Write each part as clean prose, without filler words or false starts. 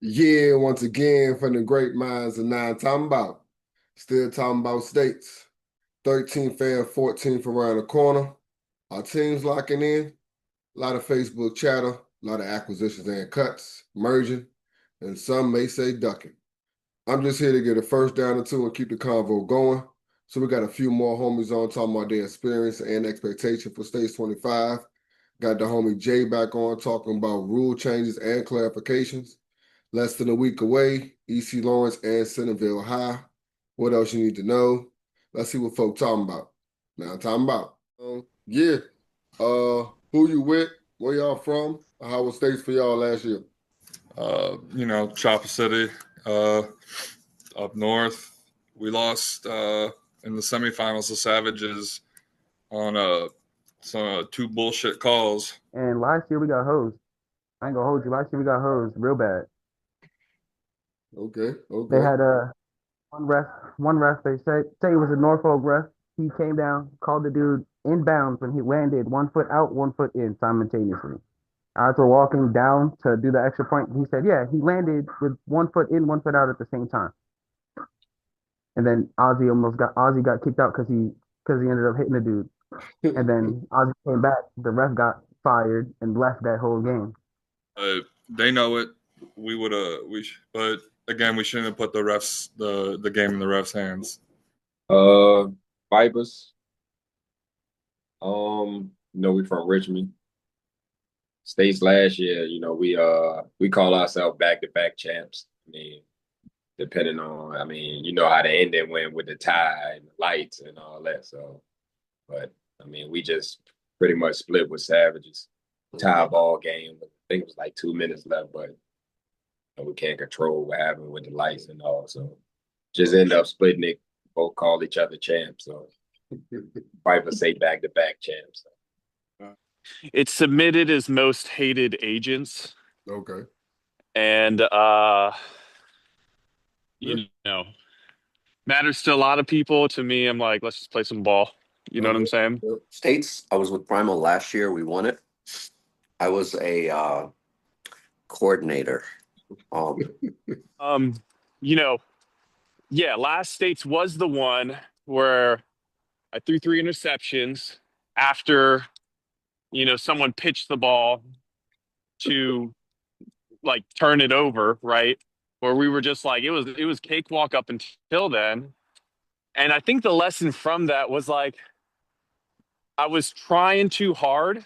Yeah, once again from the great minds of nine talking about. Still talking about states. 13th and 14th around the corner. Our teams locking in. A lot of Facebook chatter, a lot of acquisitions and cuts, merging, and some may say ducking. I'm just here to get a first down or two and keep the convo going. So we got a few more homies on talking about their experience and expectation for States 25. Got the homie Jay back on talking about rule changes and clarifications. Less than a week away, EC Lawrence and Centerville High. What else you need to know? Let's see what folk talking about. Now I'm talking about. Yeah. Who you with? Where y'all from? How was states for y'all last year? Chopper City, uh, up north. We lost in the semifinals to Savages on some two bullshit calls. And last year we got hosed. I ain't gonna hold you. Last year we got hosed real bad. Okay, They okay. had one ref. They say it was a Norfolk ref. He came down, called the dude inbounds when he landed 1 foot out, 1 foot in simultaneously. As we're walking down to do the extra point, he said, "Yeah, he landed with 1 foot in, 1 foot out at the same time." And then Ozzy got kicked out because he ended up hitting the dude. And then Ozzy came back. The ref got fired and left that whole game. They know it. But again, we shouldn't have put the game in the refs' hands. Vipers. We from Richmond. States last year, we call ourselves back-to-back champs. How the ending went with the tie and the lights and all that. So, but we just pretty much split with Savages. Tie ball game. I think it was like 2 minutes left, but we can't control what happened with the lights and all. So, just end up splitting it. Both call each other champs. So, Vipers say back-to-back champs. So. It's submitted as most hated agents. Okay. And matters to a lot of people. To me, I'm like, let's just play some ball. You know what I'm saying? States, I was with Primal last year. We won it. I was a coordinator. Last States was the one where I threw 3 interceptions after, someone pitched the ball to like turn it over, right? Where we were just like, it was cakewalk up until then. And I think the lesson from that was like, I was trying too hard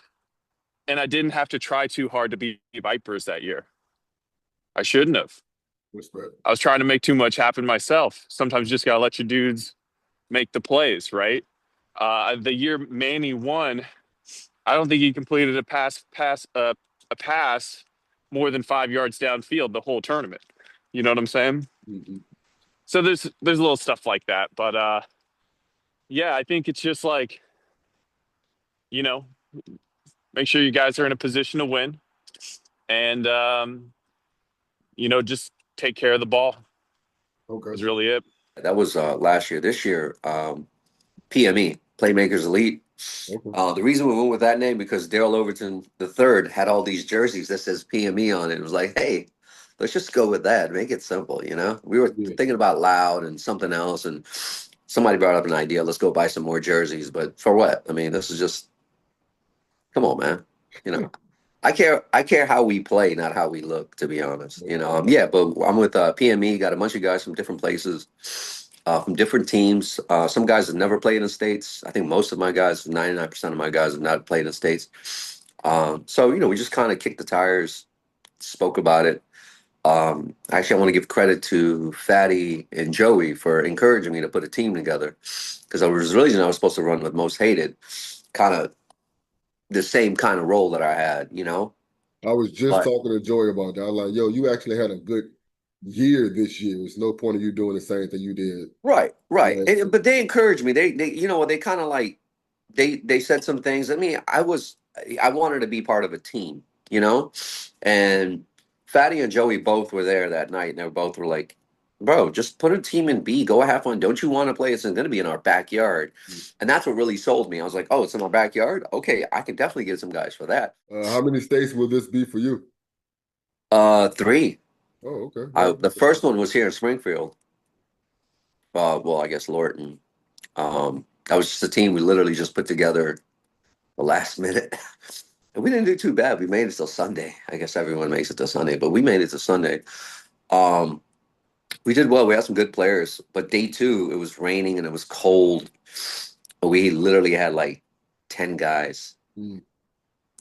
and I didn't have to try too hard to be Vipers that year. I shouldn't have. Respect. I was trying to make too much happen myself. Sometimes you just got to let your dudes make the plays, right? The year Manny won, I don't think he completed a pass more than 5 yards downfield the whole tournament. You know what I'm saying? Mm-hmm. So there's little stuff like that, but I think it's just like, make sure you guys are in a position to win, and just take care of the ball. Okay, Is really it. That was last year. This year, PME, Playmakers Elite. okay. The reason we went with that name because Daryl Overton III had all these jerseys that says PME on it. It was like, hey, let's just go with that. Make it simple, We were thinking about Loud and something else, and somebody brought up an idea. Let's go buy some more jerseys. But for what? This is just, come on, man. I care how we play, not how we look, to be honest. But I'm with PME, got a bunch of guys from different places, from different teams. Some guys have never played in the States. I think most of my guys, 99% of my guys have not played in the States. We just kind of kicked the tires, spoke about it. Actually, I want to give credit to Fatty and Joey for encouraging me to put a team together because I was supposed to run with Most Hated, kind of the same kind of role that I had, I was just talking to Joey about that. I was like, yo, you actually had a good year this year. There's no point of you doing the same thing you did. Right. But they encouraged me. They kind of like, they said some things. I wanted to be part of a team, and Fatty and Joey both were there that night, and they both were like, bro, just put a team in B. Go have fun. Don't you want to play? It's going to be in our backyard. And that's what really sold me. I was like, oh, it's in our backyard? Okay, I can definitely get some guys for that. How many states will this be for you? 3. Oh, okay. Very The good. first one was here in Springfield. Well, I guess Lorton. That was just a team we literally just put together the last minute. And we didn't do too bad. We made it till Sunday. I guess everyone makes it till Sunday, but we made it to Sunday. Um, we did well. We had some good players, but day two, it was raining and it was cold. We literally had like 10 guys. Mm.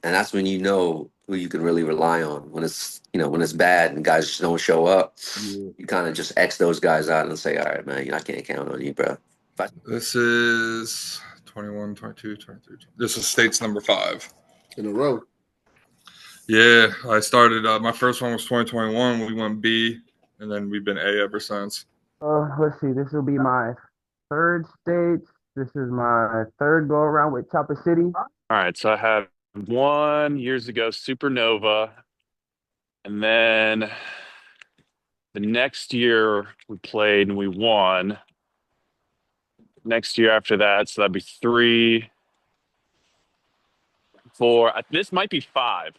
And that's when you know who you can really rely on. When it's, when it's bad and guys just don't show up, Yeah. you kind of just X those guys out and say, all right, man, I can't count on you, bro. This is 21, 22, 23. This is States number 5. In a row. Yeah, I started. My first one was 2021. We went B, and then we've been A ever since. Let's see. This will be my third state. This is my third go around with Chopper City. All right, so I had one years ago, Supernova, and then the next year we played and we won. Next year after that, so that'd be 3, 4. This might be 5.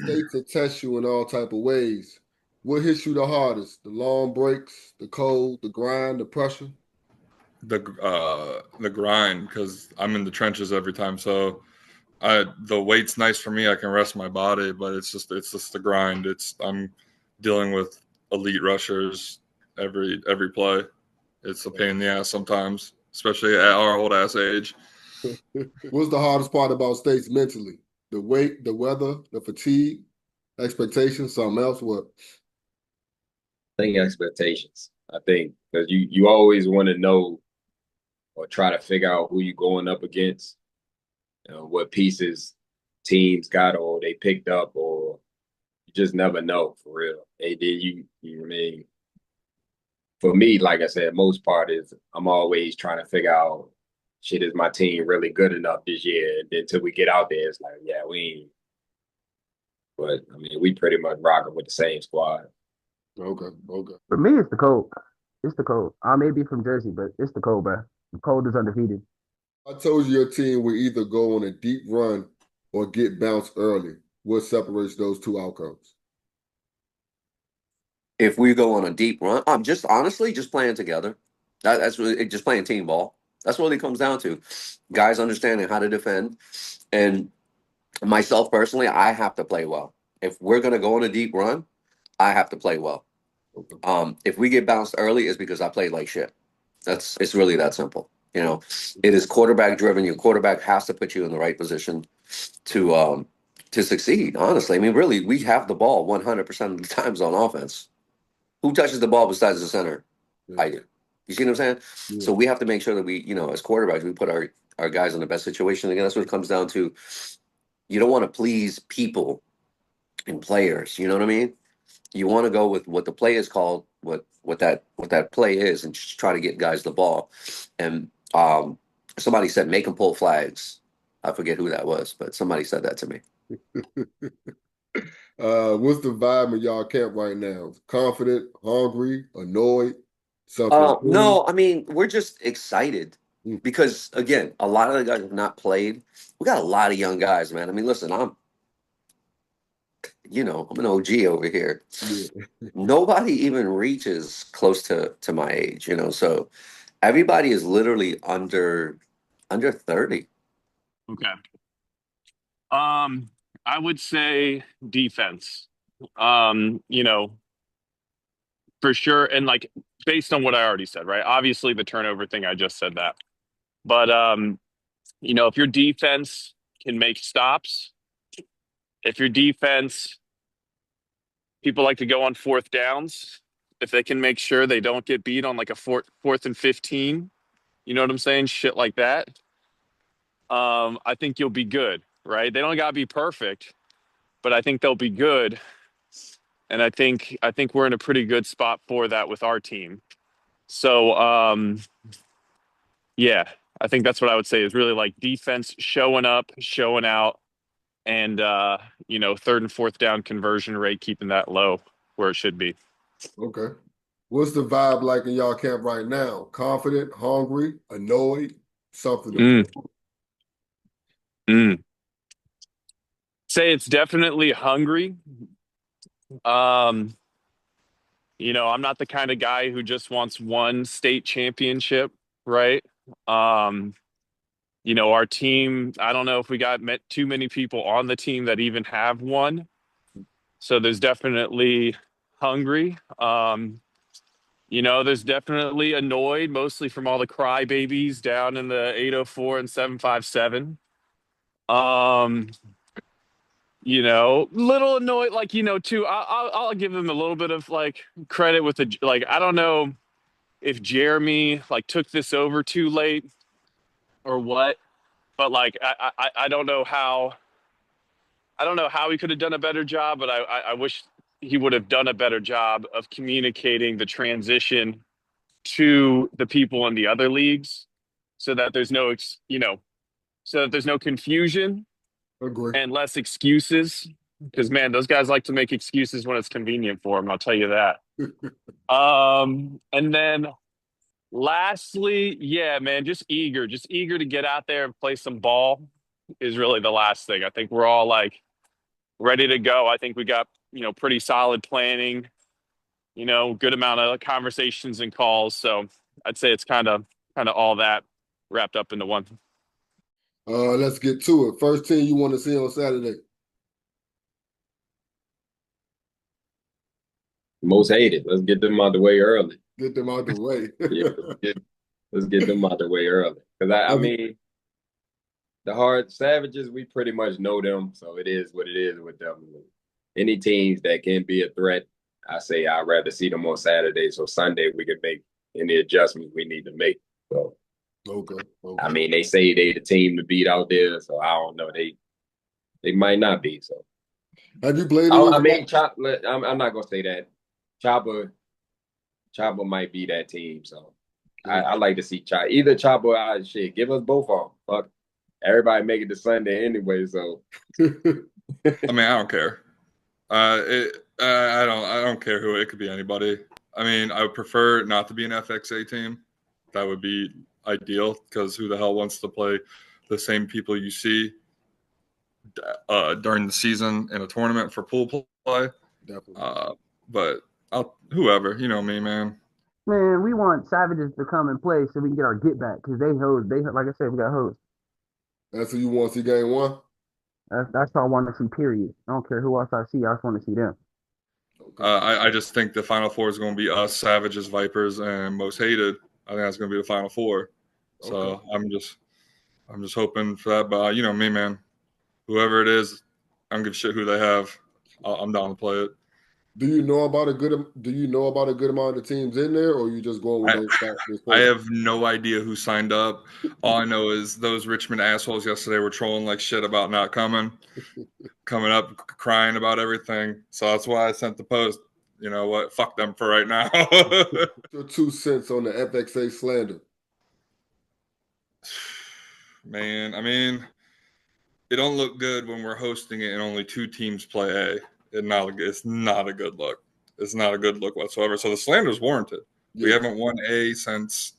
States will test you in all type of ways. What hits you the hardest? The long breaks, the cold, the grind, the pressure? The grind, because I'm in the trenches every time. So the weight's nice for me. I can rest my body, but it's just the grind. I'm dealing with elite rushers every play. It's a pain in the ass sometimes, especially at our old ass age. What's the hardest part about States mentally? The weight, the weather, the fatigue, expectations, something else? What? I think expectations. I think because you always want to know or try to figure out who you're going up against, what pieces teams got or they picked up, or you just never know for real. They did you I mean, for me, like I said, most part is I'm always trying to figure out shit, is my team really good enough this year? And then until we get out there, it's like, yeah, we ain't. But I mean, we pretty much rocking with the same squad. Okay, okay. For me, it's the cold. It's the cold. I may be from Jersey, but it's the cold, bro. The cold is undefeated. I told you your team will either go on a deep run or get bounced early. What separates those two outcomes? If we go on a deep run, I'm just honestly just playing together. That's really just playing team ball. That's what it comes down to. Guys understanding how to defend. And myself personally, I have to play well. If we're gonna go on a deep run, I have to play well. If we get bounced early, it's because I played like shit. It's really that simple. It is quarterback driven. Your quarterback has to put you in the right position to succeed. Honestly, I mean, really, we have the ball 100% of the times on offense. Who touches the ball besides the center? Yeah. I do. You see what I'm saying? Yeah. So we have to make sure that we, as quarterbacks, we put our guys in the best situation. Again, that's what it comes down to. You don't want to please people and players. You know what I mean? You want to go with what the play is called, what that play is, and just try to get guys the ball. And somebody said make them pull flags. I forget who that was, but somebody said that to me. What's the vibe in y'all camp right now? Confident, hungry, annoyed, self-improved? No, I mean, we're just excited Mm. because, again, a lot of the guys have not played. We got a lot of young guys, man. I mean, listen, I'm an OG over here. Yeah. Nobody even reaches close to my age, so everybody is literally under 30. Okay. I would say defense. Um, you know, for sure. And like based on what I already said, right? Obviously the turnover thing, I just said that. But if your defense can make stops, if your defense, people like to go on fourth downs, if they can make sure they don't get beat on like a fourth and 15, you know what I'm saying? Shit like that. I think you'll be good, right? They don't gotta be perfect, but I think they'll be good. And I think we're in a pretty good spot for that with our team. So yeah, I think that's what I would say is really like defense showing up, showing out, and third and fourth down conversion rate, keeping that low where it should be. Okay. What's the vibe like in y'all camp right now? Confident, hungry, annoyed, something to Mm, prove? mm. Say it's definitely hungry. Um, I'm not the kind of guy who just wants one state championship, right? Um, our team, I don't know if we got too many people on the team that even have one. So there's definitely hungry. There's definitely annoyed, mostly from all the crybabies down in the 804 and 757. Little annoyed, like, too. I'll give them a little bit of like credit with the like. I don't know if Jeremy like took this over too late or what, but like I don't know how he could have done a better job, but I wish he would have done a better job of communicating the transition to the people in the other leagues, so that there's no confusion Agree. and less excuses. Because man, those guys like to make excuses when it's convenient for them. I'll tell you that. And then lastly, yeah, man, just eager to get out there and play some ball is really the last thing. I think we're all like ready to go. I think we got, pretty solid planning, good amount of conversations and calls. So I'd say it's kind of all that wrapped up into one. Let's get to it. First team you want to see on Saturday? Most hated. Let's get them out the way early. Get them out the way. Yeah, let's get them out the way early. Because I mean, the hard Savages, we pretty much know them, so it is what it is with them. Any teams that can be a threat, I say I'd rather see them on Saturday, so Sunday we can make any adjustments we need to make. So, okay. I mean, they say they the team to beat out there, so I don't know. They might not be. So, have you played I mean, against? I'm not gonna say that. Chopper might be that team. So, I like to see Chopper. Either Chopper or shit. Give us both of them. Fuck. Everybody make it to Sunday anyway, so. I mean, I don't care. I don't care who it could be. Anybody. I mean, I would prefer not to be an FXA team. That would be ideal, because who the hell wants to play the same people you see during the season in a tournament for pool play? Definitely. But whoever, you know me, man. Man, we want Savages to come and play so we can get our get back because they hoes. They like I said, we got hoes. That's who you want to see game one? That's all I want to see. Period. I don't care who else I see. I just want to see them. Okay. I just think the Final Four is going to be us, Savages, Vipers, and Most Hated. I think that's going to be the Final Four. So Okay. I'm just hoping for that. But you know me, man. Whoever it is, I don't give a shit who they have. I'm down to play it. Do you know about a good amount of teams in there, or you just going with those? I have no idea who signed up. All I know is those Richmond assholes yesterday were trolling like shit about not coming up, crying about everything. So that's why I sent the post. You know what? Fuck them for right now. Your 2 cents on the FXA slander. Man, I mean, it don't look good when we're hosting it and only 2 teams play A. It's not a good look. It's not a good look whatsoever. So the slander is warranted. Yeah. We haven't won A since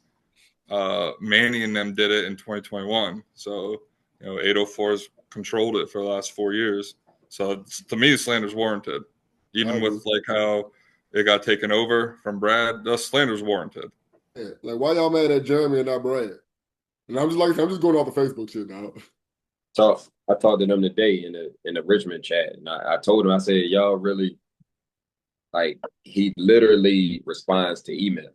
Manny and them did it in 2021. So 804's controlled it for the last 4 years. So to me, the slander's warranted. Even with like how it got taken over from Brad, the slander's warranted. Yeah. Like, why y'all mad at Jeremy and not Brad? And I'm just going off the Facebook shit now. So I talked to them today in the Richmond chat, and I told him, I said, y'all really, like, he literally responds to email.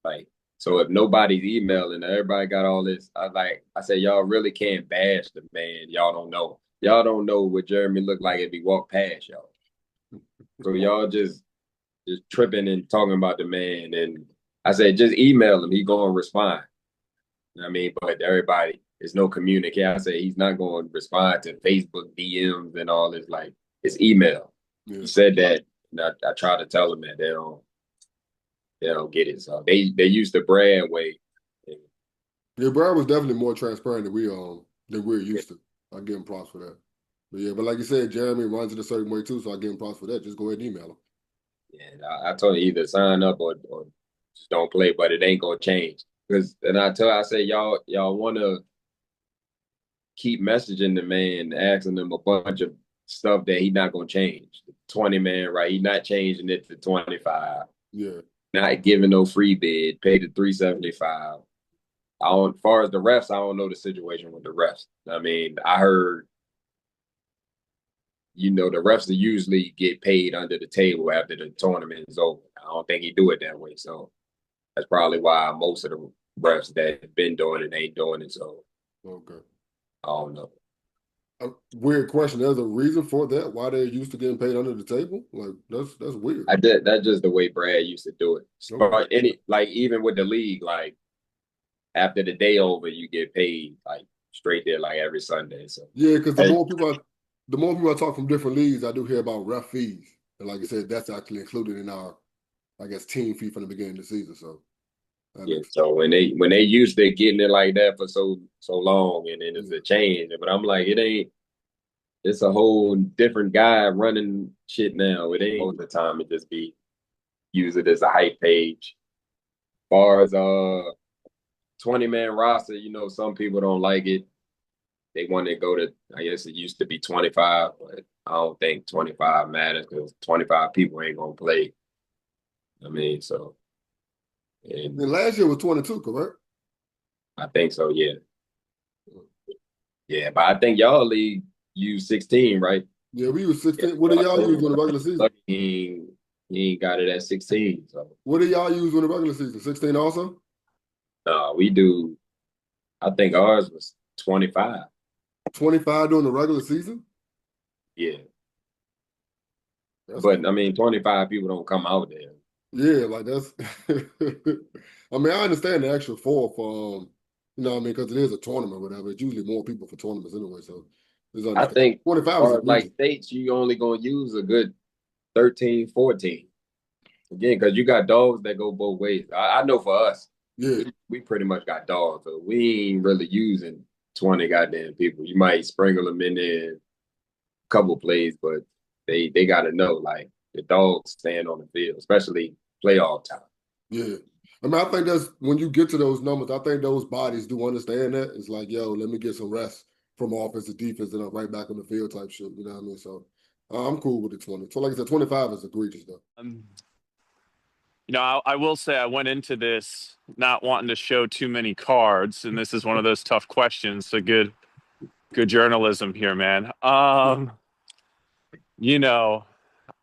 Like, so if nobody's emailing, everybody got all this. I said, y'all really can't bash the man. Y'all don't know. Y'all don't know what Jeremy looked like if he walked past y'all. So y'all just tripping and talking about the man. And I said, just email him. He gonna respond. I mean, but everybody, there's no communication. I said he's not going to respond to Facebook DMs and all this. Like, it's email. Yeah. He said that, and I tried to tell him that they don't get it. So they used the Brad way. Yeah, Brad was definitely more transparent than we're used to. I give him props for that. But like you said, Jeremy runs it a certain way too, so I give him props for that. Just go ahead and email him. Yeah, I told him either sign up or just don't play, but it ain't gonna change. And I say y'all want to keep messaging the man, asking him a bunch of stuff that he's not gonna change. 20 man, right? He's not changing it to 25. Yeah. not giving no free bid, pay the $375. As far as the refs, I don't know the situation with the refs. I mean, I heard, the refs usually get paid under the table after the tournament is over. I don't think he do it that way. So that's probably why most of the refs that have been doing it ain't doing it. So Okay. I don't know. A weird question. There's a reason for that. Why they're used to getting paid under the table? Like that's weird. That's just the way Brad used to do it. Okay. Even with the league, like after the day over, you get paid like straight there, like every Sunday. So Yeah, because the more people I talk from different leagues, I do hear about ref fees. And like I said, that's actually included in our, I guess, team fee from the beginning of the season. So that yeah, makes so when they used to getting it like that for so long, and then it's a change. But I'm like, it ain't. It's a whole different guy running shit now. It ain't most of the time. It just be use it as a hype page. As far as 20-man roster, some people don't like it. They want to go to. I guess it used to be 25, but I don't think 25 matters because 25 people ain't gonna play. I mean, so and And last year was 22, correct? I think so. Yeah, yeah. But I think y'all league use 16, right? Yeah, we use Yeah. 16. What do y'all use during the regular season? He ain't got it at 16. So What do y'all use during the regular season? 16 also? we do. I think ours was 25. 25 during the regular season? Yeah, That's but I mean, 25 people don't come out there. Yeah, like that's. I mean, I understand the extra four for, what I mean, because it is a tournament, or whatever. It's usually more people for tournaments anyway, so it's I understandable. think 25 is or like egregious. states, you only gonna use a good 13, 14. Again, because you got dogs that go both ways. I know for us, Yeah, we pretty much got dogs, so we ain't really using 20 goddamn people. You might sprinkle them in there a couple plays, but they got to know like the dogs stand on the field, especially playoff time. yeah. I mean, I think that's when you get to those numbers. I think those bodies do understand that. It's like, yo, let me get some rest from offense to defense, and I'm right back on the field type shit. You know what I mean? So I'm cool with the 20. So, like I said, 25 is egregious though. I will say I went into this not wanting to show too many cards, and this is one of those tough questions. So good journalism here, man.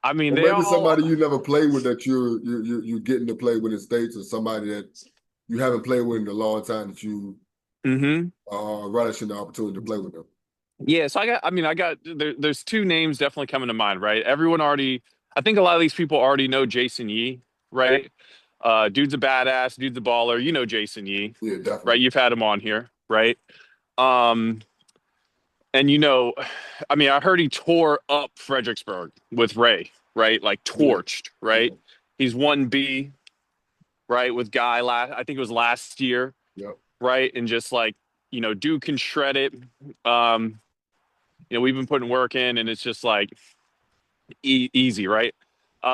I mean, Or they maybe all. somebody you never played with that you're getting to play with in states, or somebody that you haven't played with in a long time that you Mm-hmm. relishing the opportunity to play with them. Yeah, so there's two names definitely coming to mind, right? I think a lot of these people already know Jason Yee, right? Dude's a badass, dude's a baller. You know Jason Yee, Yeah, right? definitely. You've had him on here, right? Um, and I mean, I heard he tore up Fredericksburg with Ray, right? Like Yeah, torched, right? yeah, He's 1B, right, with Guy I think it was last year, yeah. right? And just like, dude can shred it. Um, we've been putting work in, and it's just like easy, right?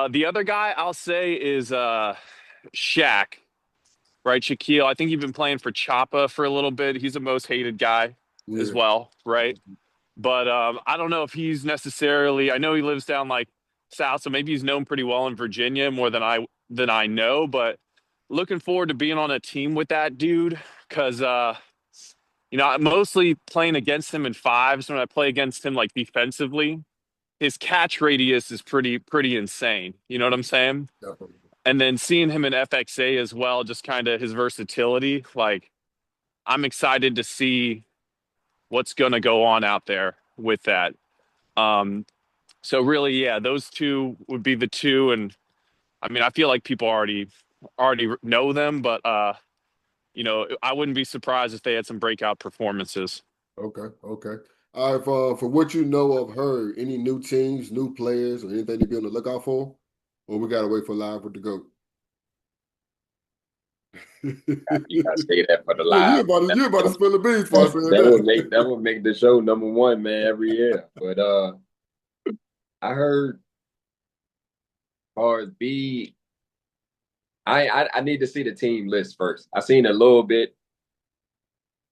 The other guy I'll say is Shaq, right? Shaquille. I think he's been playing for Choppa for a little bit. He's the most hated guy as Yeah. well, right? But I don't know if he's necessarily. I know he lives down like south, so maybe he's known pretty well in Virginia more than I know. But looking forward to being on a team with that dude because I'm mostly playing against him in fives. When I play against him like defensively, his catch radius is pretty insane. You know what I'm saying? Definitely. And then seeing him in FXA as well, just kind of his versatility. Like I'm excited to see what's going to go on out there with that. Um, so really, yeah, those two would be the two. And I mean, I feel like people already know them, but I wouldn't be surprised if they had some breakout performances. Okay, okay. All right, for what you know of her, any new teams, new players, or anything to be on the lookout for? Or we gotta wait for live with the GOAT? You gotta say that for the Yeah, live. you about to spill the beans for us saying That would make the show #1, man, every year. But I heard far as B, I need to see the team list first. I seen a little bit,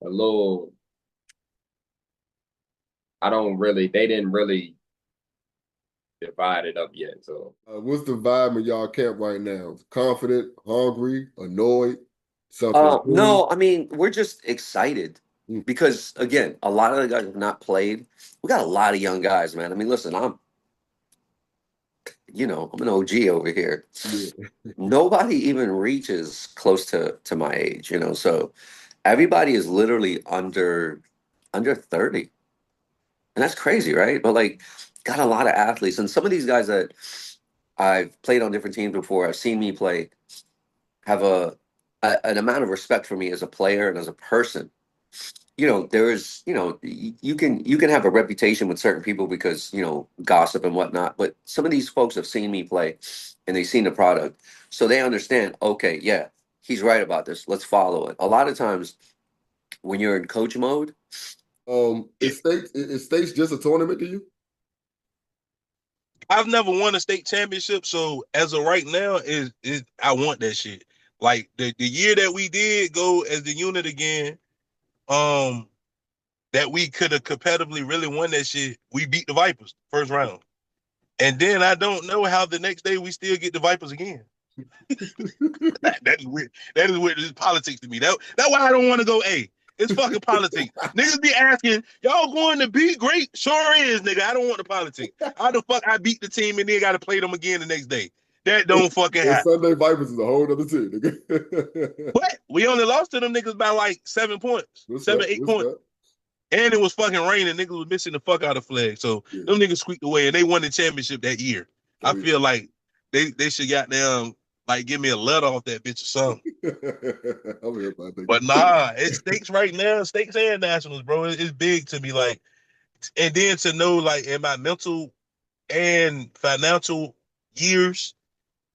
a little. I don't really. They didn't really. divided up yet. So what's the vibe in y'all camp right now? Confident, hungry, annoyed, self-esteem? No, I mean, we're just excited Mm. because, again, a lot of the guys have not played. We got a lot of young guys, man. I mean, listen, I'm an OG over here. Yeah. Nobody even reaches close to my age, so everybody is literally under 30. And that's crazy, right? But like, got a lot of athletes, and some of these guys that I've played on different teams before, have seen me play, have an amount of respect for me as a player and as a person. There is, you can have a reputation with certain people because, gossip and whatnot, but some of these folks have seen me play and they've seen the product. So they understand, okay, yeah, he's right about this. Let's follow it. A lot of times when you're in coach mode, Is states just a tournament to you? I've never won a state championship, so as of right now, is I want that shit. Like the year that we did go as the unit again, that we could have competitively really won that shit. We beat the Vipers first round, and then I don't know how the next day we still get the Vipers again. That is weird. That is weird. This is politics to me. That's why I don't want to go A. It's fucking politics. Niggas be asking, y'all going to be great? Sure is, nigga. I don't want the politics. How the fuck I beat the team and then got to play them again the next day? That don't fucking And happen. Sunday Vipers is a whole other team, nigga. What? We only lost to them niggas by like 7 points. What's 7, that? 8 What's points. that? And it was fucking raining. Niggas was missing the fuck out of flag. So Yeah. them niggas squeaked away and they won the championship that year. Oh, I feel like they should goddamn like give me a letter off that bitch or something. I'm here about that. But nah, it's stakes right now, stakes and nationals, bro. It's big to me. Like, and then to know, like, in my mental and financial years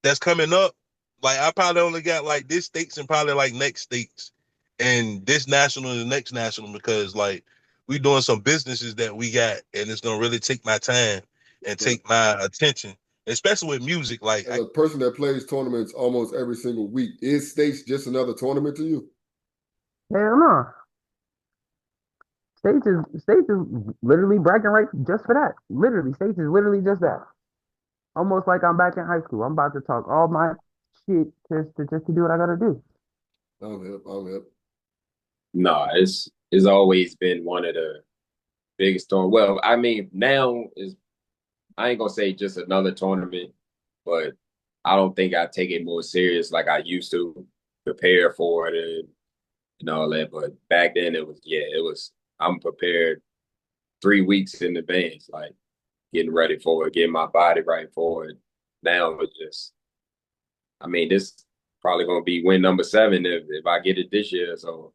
that's coming up, like, I probably only got like this stakes and probably like next stakes and this national and the next national because, like, we doing some businesses that we got and it's gonna really take my time and take my attention, especially with music. Like, As a person that plays tournaments almost every single week, is states just another tournament to you? Hell no. States is literally bragging rights just for that. Literally, states is literally just that. Almost like I'm back in high school. I'm about to talk all my shit just to do what I gotta do. I'm hip. I'm hip. no, it's always been one of the biggest tournaments. Well, I mean, now is I ain't gonna say just another tournament, but I don't think I take it more serious like I used to prepare for it and all that. But back then it was I'm prepared 3 weeks in advance, like getting ready for it, getting my body right for it. Now it's just I mean, this probably gonna be win number 7 if I get it this year. So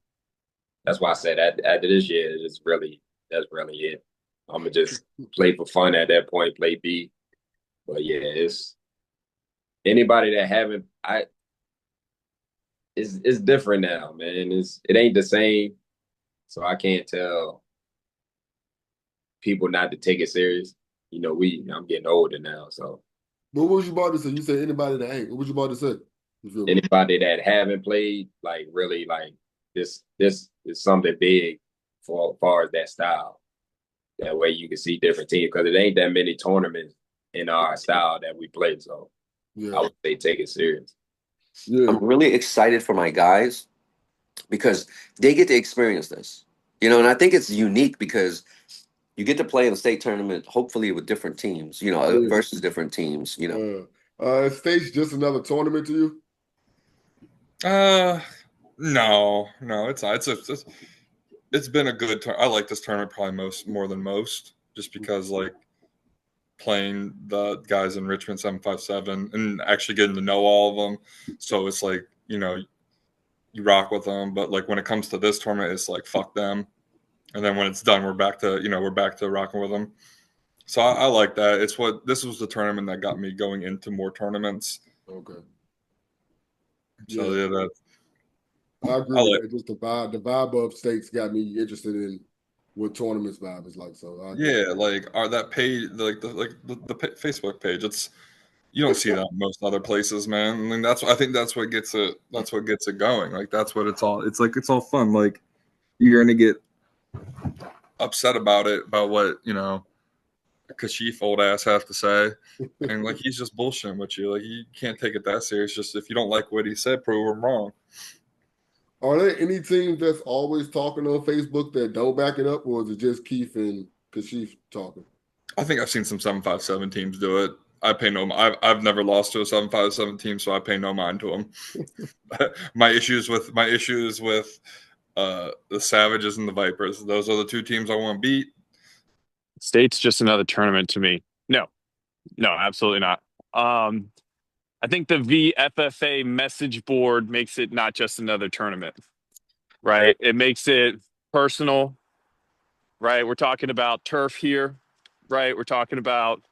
that's why I said after this year, that's really it. I'm gonna just play for fun at that point, play B. But yeah, it's anybody that haven't it's different now, man. It ain't the same. So I can't tell people not to take it serious. I'm getting older now, so What was you about to say? You said anybody that ain't. What was you about to say? anybody that haven't played, like really like this is something big for as far as that style. That way you can see different teams because it ain't that many tournaments in our style that we play. So Yeah. I would say take it serious. Yeah. I'm really excited for my guys because they get to experience this, and I think it's unique because you get to play in a state tournament, hopefully with different teams, Yeah. versus different teams. Is states just another tournament to you? No, it's not. It's been a good turn. I like this tournament probably more than most, just because like playing the guys in Richmond 757 and actually getting to know all of them. So it's like you rock with them, but like when it comes to this tournament, it's like fuck them. And then when it's done, we're back to rocking with them. So I like that. This was the tournament that got me going into more tournaments. Okay. So yeah, that I agree with that. Just the vibe of states got me interested in what tournaments vibe is like. So that page, the Facebook page. You don't see that in most other places, man. I mean, I think that's what gets it. That's what gets it going. Like that's what it's all. It's like it's all fun. Like you're gonna get upset about it, about what Kashif old ass have to say. And like he's just bullshitting with you. Like you can't take it that serious. Just if you don't like what he said, prove him wrong. Are there any teams that's always talking on Facebook that don't back it up, or is it just Keith and Kashif talking? I think I've seen some 757 teams do it. I pay no. I've never lost to a 757 team, so I pay no mind to them. my issue is with the Savages and the Vipers. Those are the two teams I want to beat. State's just another tournament to me. No, absolutely not. I think the VFFA message board makes it not just another tournament, right? It makes it personal, right? We're talking about turf here, right? We're talking about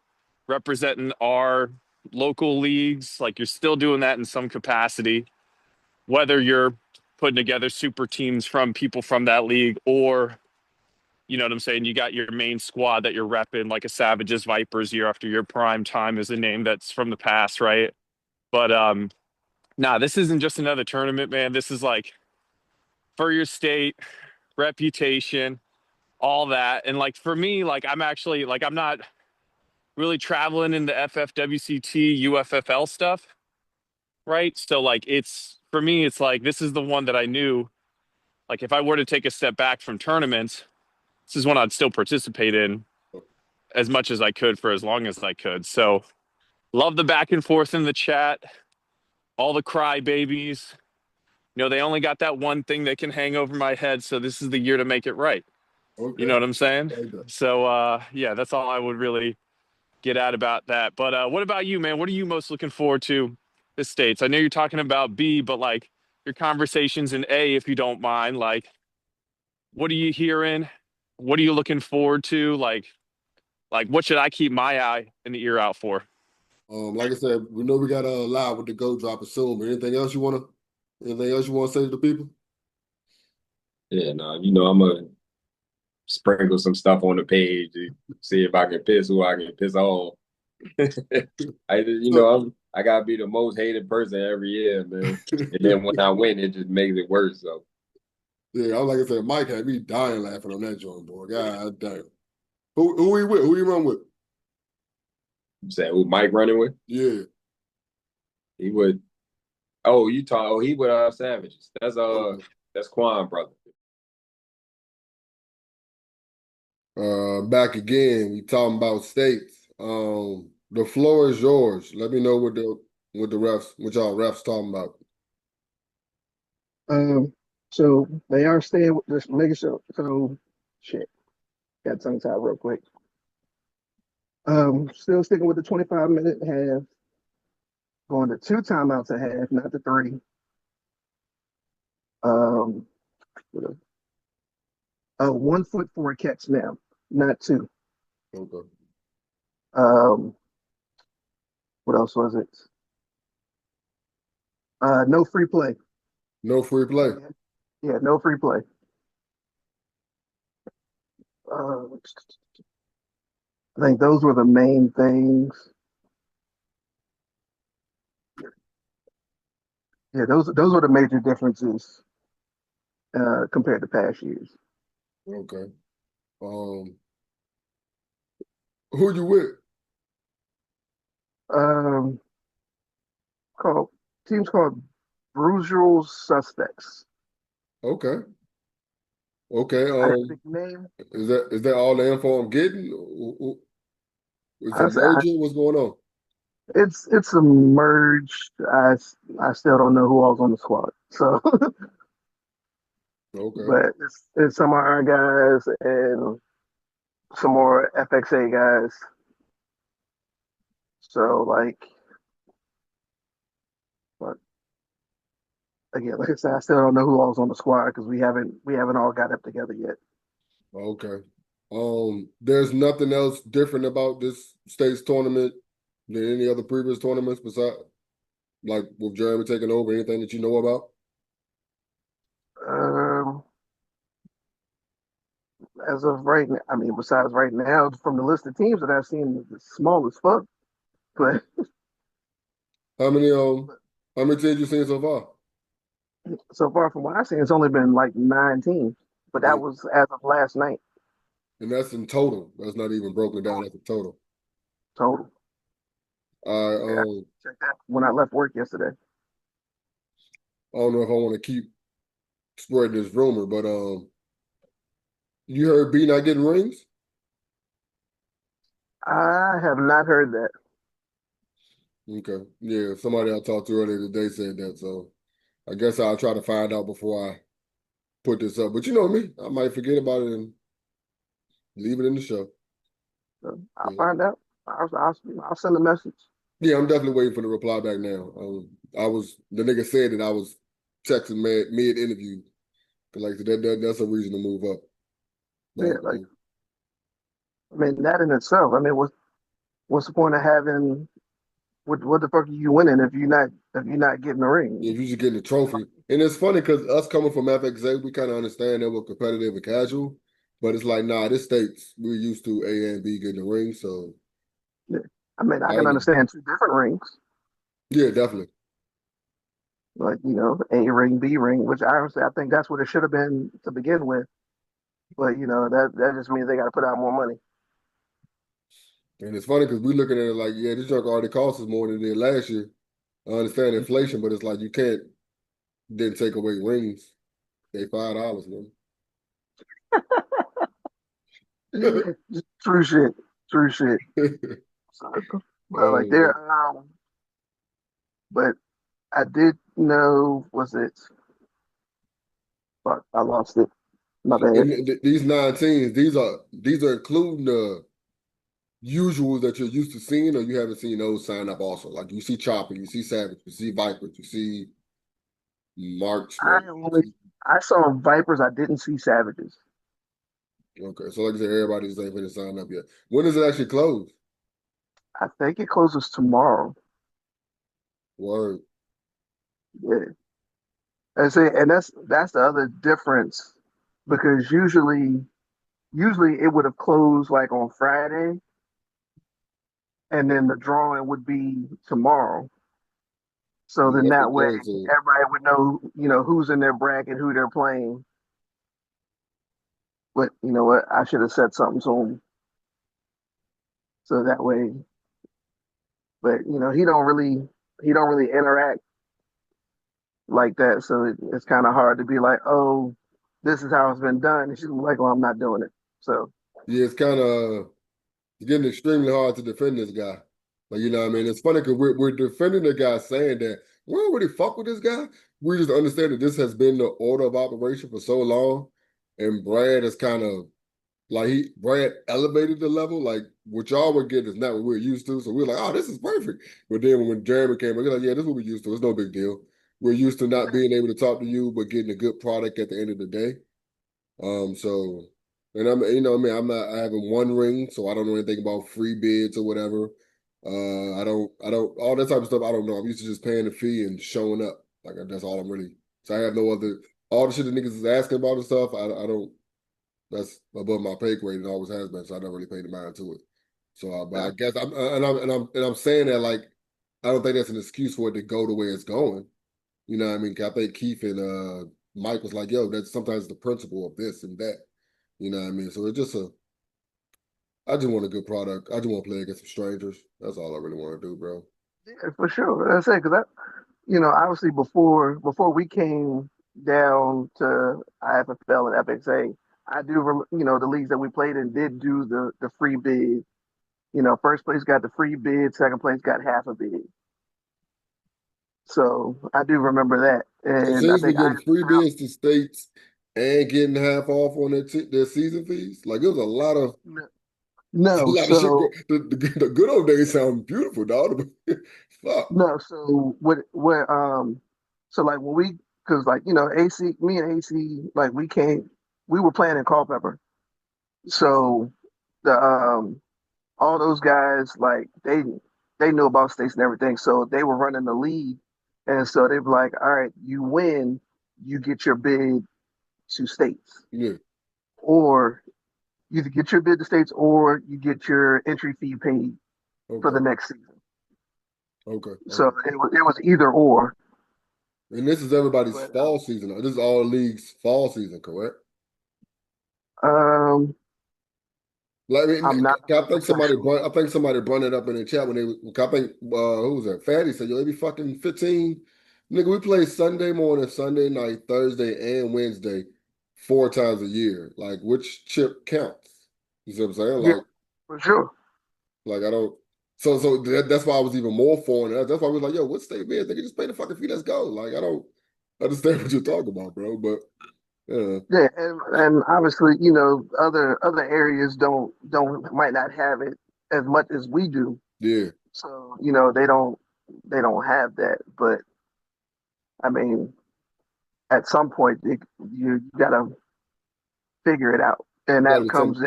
representing our local leagues. Like you're still doing that in some capacity, whether you're putting together super teams from people from that league or, you know what I'm saying? You got your main squad that you're repping, like a Savages Vipers year after year. Prime Time is a name that's from the past, right? But nah, this isn't just another tournament, man. This is like for your state, reputation, all that. And like for me, like I'm actually like I'm not really traveling in the FFWCT, UFFL stuff, right? So like it's for me, it's like this is the one that I knew. Like if I were to take a step back from tournaments, this is one I'd still participate in as much as I could for as long as I could. So love the back and forth in the chat, all the crybabies. You know, they only got that one thing that can hang over my head, so this is the year to make it right. Okay. You know what I'm saying? Like that. So yeah, that's all I would really get at about that. But what about you, man? What are you most looking forward to the States? I know you're talking about B, but like your conversations in A, if you don't mind, like what are you hearing? What are you looking forward to? Like what should I keep my eye and the ear out for? Like I said, we know we got live with the go drop soon. But anything else you want to say to the people? Yeah, no, you know, I'm gonna sprinkle some stuff on the page to see if I can piss who I can piss off. I gotta be the most hated person every year, man. And then when I win, it just makes it worse. So Yeah, like I said, Mike had me dying laughing on that joint, boy. God damn. Who he with? Who he run with? you say who Mike running with? Yeah. He would. Oh, you talk. Oh, he with Savages. That's Quan brother. Back again. We talking about states. The floor is yours. Let me know what what y'all refs talking about. So they are staying with just making sure. So shit, got tongue tied real quick. Still sticking with the 25-minute half, going to 2 timeouts a half, not the 3. Um, 1 foot for a catch now, not 2. Okay. What else was it? No free play. No free play. Yeah, no free play. I think those were the main things. Yeah, those were the major differences compared to past years. Okay. Who you with? Called teams called Brutal Suspects. Okay. Okay. Big name. Is that all the info I'm getting? Is it merging? What's going on? It's a merge. I still don't know who all's on the squad. So, Okay. but it's some of our guys and some more FXA guys. So like, but again, like I said, I still don't know who all's on the squad because we haven't all got up together yet. Okay. There's nothing else different about this state's tournament than any other previous tournaments besides like with Jeremy taking over, anything that you know about? As of right now, I mean, besides right now, from the list of teams that I've seen, it's small as fuck. But How many teams you seen so far? so far from what I've seen, it's only been like 9 teams. But that was as of last night. And that's in total. That's not even broken down. That's a total. total. I Check that when I left work yesterday. I don't know if I want to keep spreading this rumor, but you heard B not getting rings? I have not heard that. Okay. Yeah, somebody I talked to earlier today said that, so I guess I'll try to find out before I put this up. But you know me, I might forget about it and leave it in the show. So I'll Yeah. find out. I'll send a message. Yeah, I'm definitely waiting for the reply back now. The nigga said that I was texting mid interview. Like that's a reason to move up. Yeah, But, like I mean that in itself. I mean, what's the point of having what the fuck are you winning if you're not getting the ring? if you just getting a trophy. And it's funny because us coming from FXA, we kind of understand that we're competitive and casual. But it's like, nah, this states we're used to A and B getting the ring. So Yeah. I mean, I I can ain't understand two different rings, yeah, definitely. like A ring, B ring, which I think that's what it should have been to begin with. But that just means they got to put out more money. And it's funny because we're looking at it like, yeah, this junk already cost us more than it did last year. I understand inflation, but it's like you can't then take away rings. They $5, man. True shit. True shit. So, well, like Oh, there, but I did know, was it? Fuck, I lost it. My bad. and these 19s, these are including the usuals that you're used to seeing, or you haven't seen those sign up also. Like you see Chopper, you see Savage, you see Vipers, you see I Marksman. only I saw Vipers. I didn't see Savages. Okay, so like I said, everybody's ain't been signed up yet. When does it actually close? I think it closes tomorrow. Word. Yeah. And that's the other difference because usually it would have closed like on Friday and then the drawing would be tomorrow. So Yeah, then that's the that way thing. So everybody would know, who's in their bracket, who they're playing. But you know what? I should have said something to him so that way. But he don't really interact like that. So it's kind of hard to be like, oh, this is how it's been done. And she's like, well, I'm not doing it. So yeah, it's getting extremely hard to defend this guy. Like, you know what I mean? It's funny because we're defending the guy saying that we don't really fuck with this guy. We just understand that this has been the order of operation for so long. And Brad is kind of like Brad elevated the level. Like what y'all were getting is not what we're used to. So we're like, oh, this is perfect. But then when Jeremy came, we're like, yeah, this is what we're used to. It's no big deal. We're used to not being able to talk to you, but getting a good product at the end of the day. So, and I haven't one ring, so I don't know anything about free bids or whatever. I don't, all that type of stuff. I don't know. I'm used to just paying the fee and showing up. Like that's all I'm really. So I have no other. All the shit the niggas is asking about and stuff. I don't. That's above my pay grade and always has been. So I don't really pay the mind to it. So, but I guess I'm saying that like I don't think that's an excuse for it to go the way it's going. You know what I mean? 'Cause I think Keith and Mike was like, yo, that's sometimes the principle of this and that. You know what I mean? So I just want a good product. I just want to play against some strangers. That's all I really want to do, bro. yeah, for sure. That's it. Because obviously before we came down to IFFL and FXA, I do the leagues that we played in did do the free bid. First place got the free bid, second place got half a bid. So I do remember that, So and I seems we think getting free IFFL. bids to states and getting half off on their season fees. Like it was a lot of a No, lot of shit. so The good old days sound beautiful, dog. Fuck. no, so what so like when we because like AC me and AC like we were playing in Culpeper, so the all those guys like they knew about states and everything, so they were running the league, and so they were like, all right, you win, you get your bid to states, Yeah. or you either get your bid to states or you get your entry fee paid for Okay. the next season. Okay. So Okay. it was either or. And this is everybody's But fall season. This is all leagues fall season, correct? um Like, I mean, I'm not I think 100% sure. I think somebody brought it up in the chat when I think who was that? Fatty said, "Yo, it be fucking 15. Nigga, we play Sunday morning, Sunday night, Thursday, and Wednesday 4 times a year. Like, which chip counts? You see what I'm saying? Yeah, for sure. Like I don't. That's why I was even more for it. That's why we was like, yo, what state man? They can just pay the fucking fee. Let's go. Like I don't understand what you're talking about, bro. But yeah, Yeah, and obviously, other areas don't might not have it as much as we do. yeah, So, they don't have that. But I mean, at some point you gotta figure it out. And gotta that be comes some.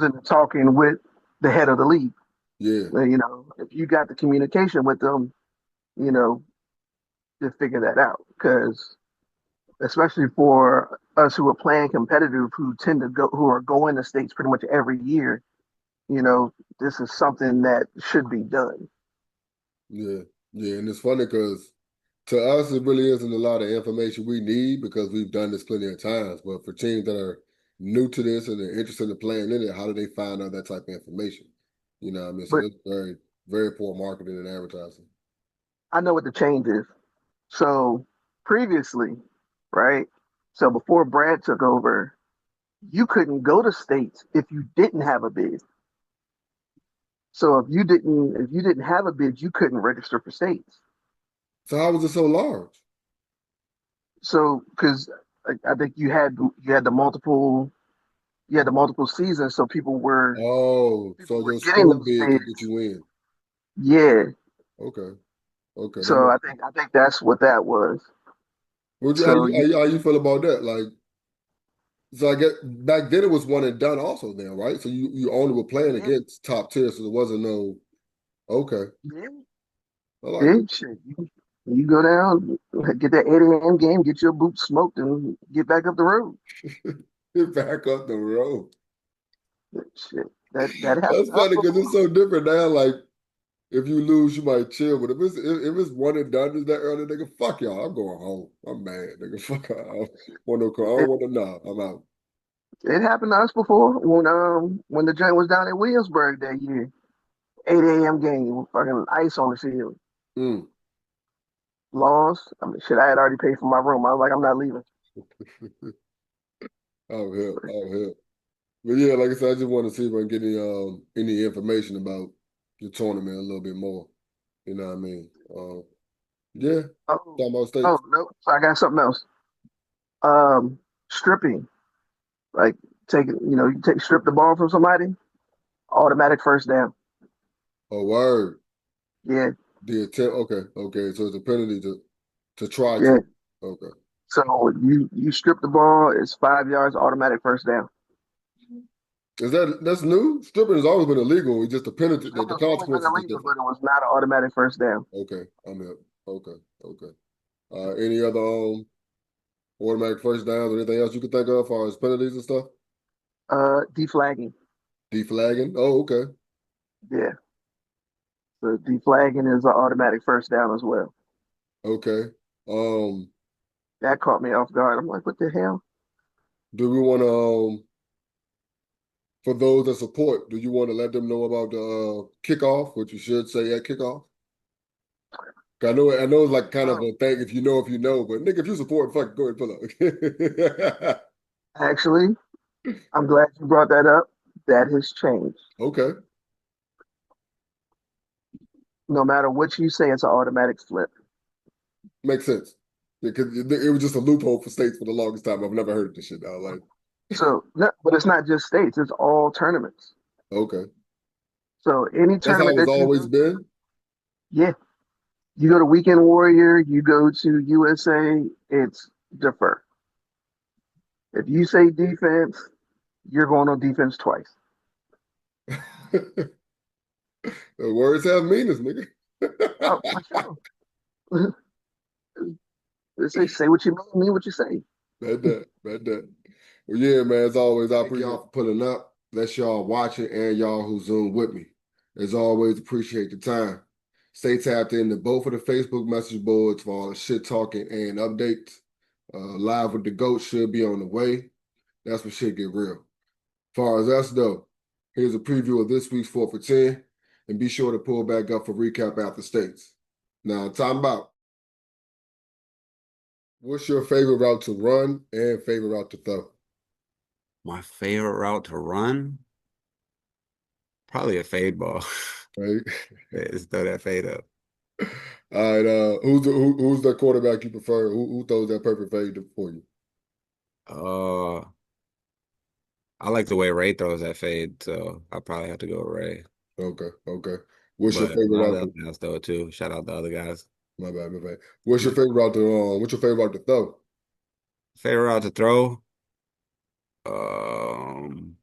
into talking with the head of the league. Yeah, If you got the communication with them, you know, to figure that out. Because especially for us who are playing competitive, who are going to states pretty much every year, this is something that should be done. yeah, yeah. And it's funny because to us, it really isn't a lot of information we need because we've done this plenty of times. But for teams that are new to this and they're interested in playing in it, how do they find out that type of information? You know what I mean? So But it's very, very poor marketing and advertising. I know what the change is. So previously, right? So before Brad took over, you couldn't go to states if you didn't have a bid. So if you didn't have a bid, you couldn't register for states. So how was it so large? So because I think you had the multiple seasons, so Oh, so your getting school those bid could get bids. you in. Yeah. Okay. Okay, that So makes sense. I think that's what that was. How So you feel about that? Like, so I get back then it was one and done also then, right? So you only were playing yeah, against top tier, so there wasn't no okay. yeah, I like yeah, it. shit. You go down, get that 8 a.m. game, get your boots smoked, and get back up the road. Get back up the road. Shit, that happened That's to us funny because it's before. so different now. Like if you lose, you might chill, but if it's one and done is that early, nigga, fuck y'all. I'm going home. I'm mad, nigga. Fuck y'all. I don't want no call. I don't It, want to know. I'm out. it happened to us before when the joint was down in Williamsburg that year. 8 a.m. game, fucking ice on the field. Mm. Lost. I mean, shit, I had already paid for my room. I was like, I'm not leaving. Out here, out here. But yeah, like I said, I just want to see if I can get any information about the tournament a little bit more. You know what I mean? Yeah, Oh, talking about oh states. no. So I got something else. Um, Stripping. Like strip the ball from somebody, automatic first down. Oh, word. Yeah, The attempt. Okay, okay. So it's a penalty to try yeah. to. Okay. So you strip the ball, it's 5 yards, automatic first down. That's new? Stripping has always been illegal. It's just the penalty, the Stripping's always been consequences is illegal, different. but it was not an automatic first down. Okay, I'm here. Okay, okay. Any other automatic first downs or anything else you could think of as far as penalties and stuff? Deflagging. Deflagging. Oh, okay. Yeah. So deflagging is an automatic first down as well. Okay. Um, That caught me off guard. I'm like, what the hell? do we want to for those that support, do you want to let them know about the kickoff, what you should say at kickoff? I know it's like kind of Oh, a thing if you know, but nigga, if you support, fuck, go ahead, pull up. actually, I'm glad you brought that up. That has changed. Okay, No matter what you say, it's an automatic flip. makes sense. Because it was just a loophole for states for the longest time. I've never heard this shit now. Like, So, no, but it's not just states; it's all tournaments. okay, So, any that's how tournament it's that you always go to, been. yeah, you go to Weekend Warrior, you go to USA, it's defer. If you say defense, you're going on defense twice. The words have meanings, nigga. Oh, for sure. They say what you mean what you say. Bet that. Well, yeah, man, as always, I appreciate y'all for pulling up. That's y'all watching and y'all who Zoom with me. As always, appreciate the time. Stay tapped into both of the Facebook message boards for all the shit talking and updates. Live with the GOAT should be on the way. That's when shit get real. Far as us though, here's a preview of this week's 4 for 10, and be sure to pull back up for recap after states. Now, time about. What's your favorite route to run and favorite route to throw? My favorite route to run, probably a fade ball. Right. Just throw that fade up. All right. Who's the quarterback you prefer? Who throws that perfect fade for you? Uh, I like the way Ray throws that fade, so I probably have to go with Ray. Okay. Okay. What's your But a favorite lot of route the other to? guys throw it too. Shout out the other guys. My bad. My bad. What's your My favorite route to? What's your favorite route to throw? favorite route to throw, um,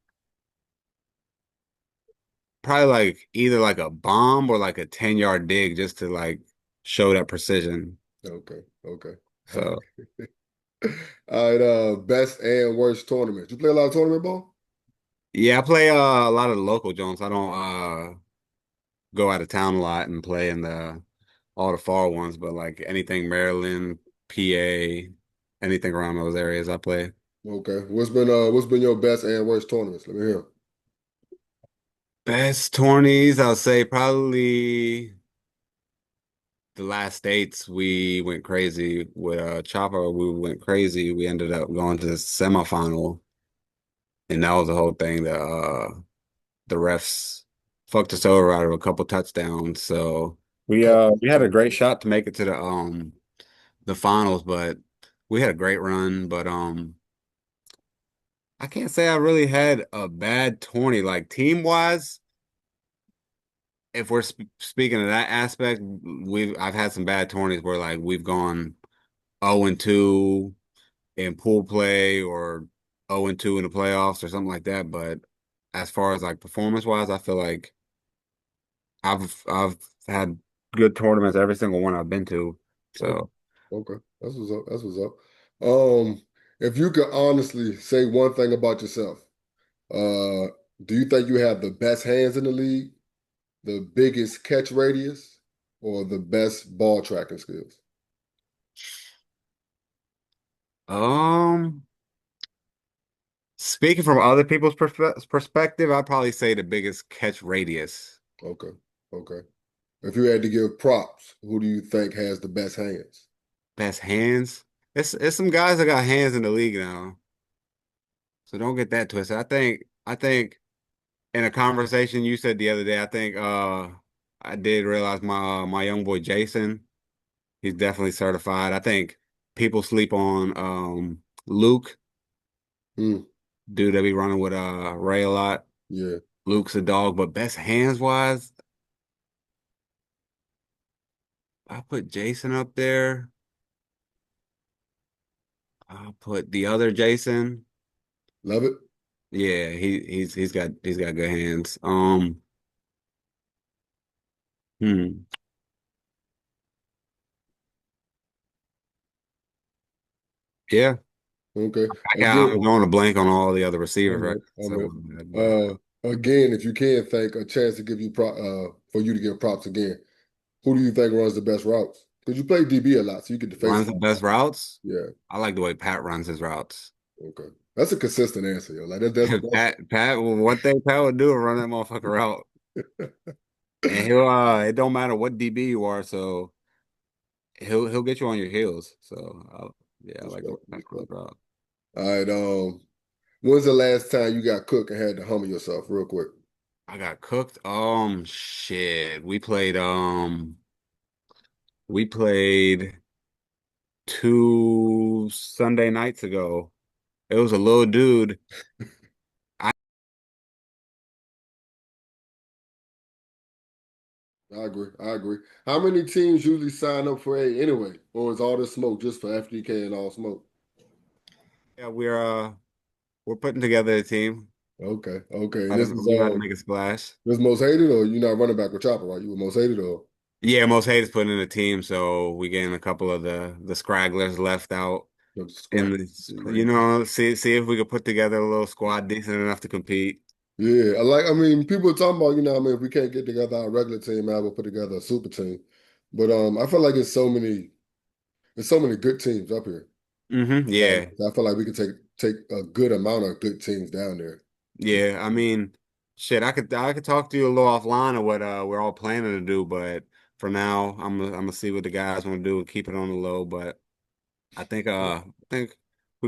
probably like either like a bomb or like a 10-yard dig just to like show that precision. Okay. Okay. All So right. All right. Best and worst tournaments. You play a lot of tournament ball? yeah, I play a lot of the local joints. I don't go out of town a lot and play in the all the far ones, but like anything Maryland, PA, anything around those areas I play. Okay. What's been your best and worst tournaments? Let me hear. Best tourneys, I'll say probably the last states we went crazy with Chopper. We went crazy. We ended up going to the semifinal, and that was the whole thing. The refs fucked us over out of a couple touchdowns. So we had a great shot to make it to the finals, but we had a great run. But I can't say I really had a bad tourney. Like team wise, if we're speaking of that aspect, I've had some bad tourneys where like we've gone 0 and 2 in pool play or 0 and 2 in the playoffs or something like that. But as far as like performance wise, I feel like I've had good tournaments every single one I've been to. Okay. So Okay. That's what's up. That's what's up. Um, if you could honestly say one thing about yourself, uh, do you think you have the best hands in the league, the biggest catch radius, or the best ball tracking skills? um speaking from other people's perspective, I'd probably say the biggest catch radius. Okay. Okay. If you had to give props, who do you think has the best hands? Best hands. It's some guys that got hands in the league now. So don't get that twisted. I think in a conversation you said the other day, I think I did realize my young boy Jason, he's definitely certified. I think people sleep on Luke, Hmm. dude that be running with Ray a lot. Yeah. Luke's a dog, but best hands wise, I put Jason up there. I'll put the other Jason. Love it. Yeah, he's got good hands. Hmm. Yeah, Okay. I'm Again, going to blank on all the other receivers, I'm right? it. I'm So, it. but Again, if you can think a chance to give you for you to give props again, who do you think runs the best routes? Because you play DB a lot, so you get to face a runs the lot. best routes. Yeah. I like the way Pat runs his routes. Okay. That's a consistent answer, yo. Like that's Pat, well, one thing Pat would do is run that motherfucker out, and he'll it don't matter what DB you are, so he'll get you on your heels. So, yeah, I like the way respect, Pat runs respect. routes. All right. When's the last time you got cooked and had to humble yourself real quick? I got cooked. Shit. We played 2 Sunday nights ago. It was a little dude. I I agree. I agree. How many teams usually sign up for A anyway? Or is all this smoke just for FDK and all smoke? Yeah, we're putting together a team. Okay. Okay. And About this to, is we about to make a splash. this most hated, or you not running back with Chopper, right? You were most hated, or Yeah, most haters putting in a team, so we getting a couple of the scragglers left out the in scrap. the It's you crazy. know, see if we could put together a little squad decent enough to compete. Yeah, I mean, people are talking about, if we can't get together our regular team, I will put together a super team. But I feel like there's so many good teams up here. Hmm. Like Yeah. I feel like we can take a good amount of good teams down there. Yeah, I mean, shit, I could talk to you a little offline of what we're all planning to do, but for now, I'm gonna see what the guys want to do and keep it on the low. But I think we're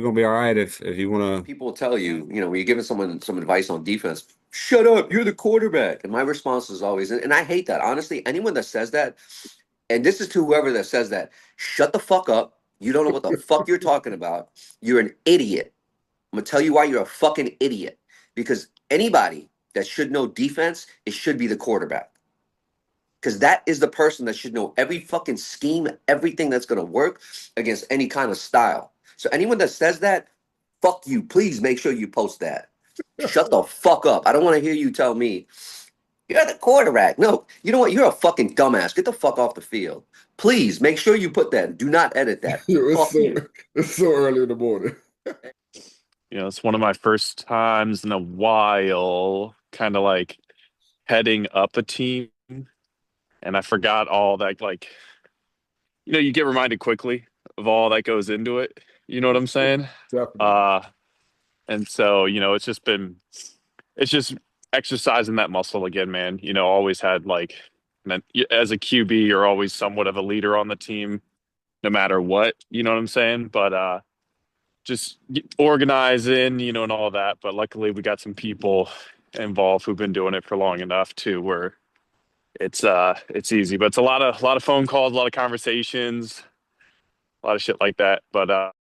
gonna be all right if you wanna. People will tell you, when you're giving someone some advice on defense, shut up, you're the quarterback. And my response is always, and I hate that. Honestly, anyone that says that, and this is to whoever that says that, shut the fuck up. You don't know what the fuck you're talking about. You're an idiot. I'm gonna tell you why you're a fucking idiot. Because anybody that should know defense, it should be the quarterback. Because that is the person that should know every fucking scheme, everything that's gonna work against any kind of style. So anyone that says that, fuck you. Please make sure you post that. Shut the fuck up. I don't want to hear you tell me you're the quarterback. No, you know what? You're a fucking dumbass. Get the fuck off the field. Please make sure you put that. Do not edit that. Yo, Fuck you. it's so early in the morning. It's one of my first times in a while, kind of like heading up a team, and I forgot all that. Like, you get reminded quickly of all that goes into it. You know what I'm saying? Definitely. Uh, and so it's just exercising that muscle again, man. Always had like, and then as a QB, you're always somewhat of a leader on the team, no matter what. You know what I'm saying? But just organizing, and all that. But luckily, we got some people involved who've been doing it for long enough too, where it's easy. But it's a lot of phone calls, a lot of conversations, a lot of shit like that. But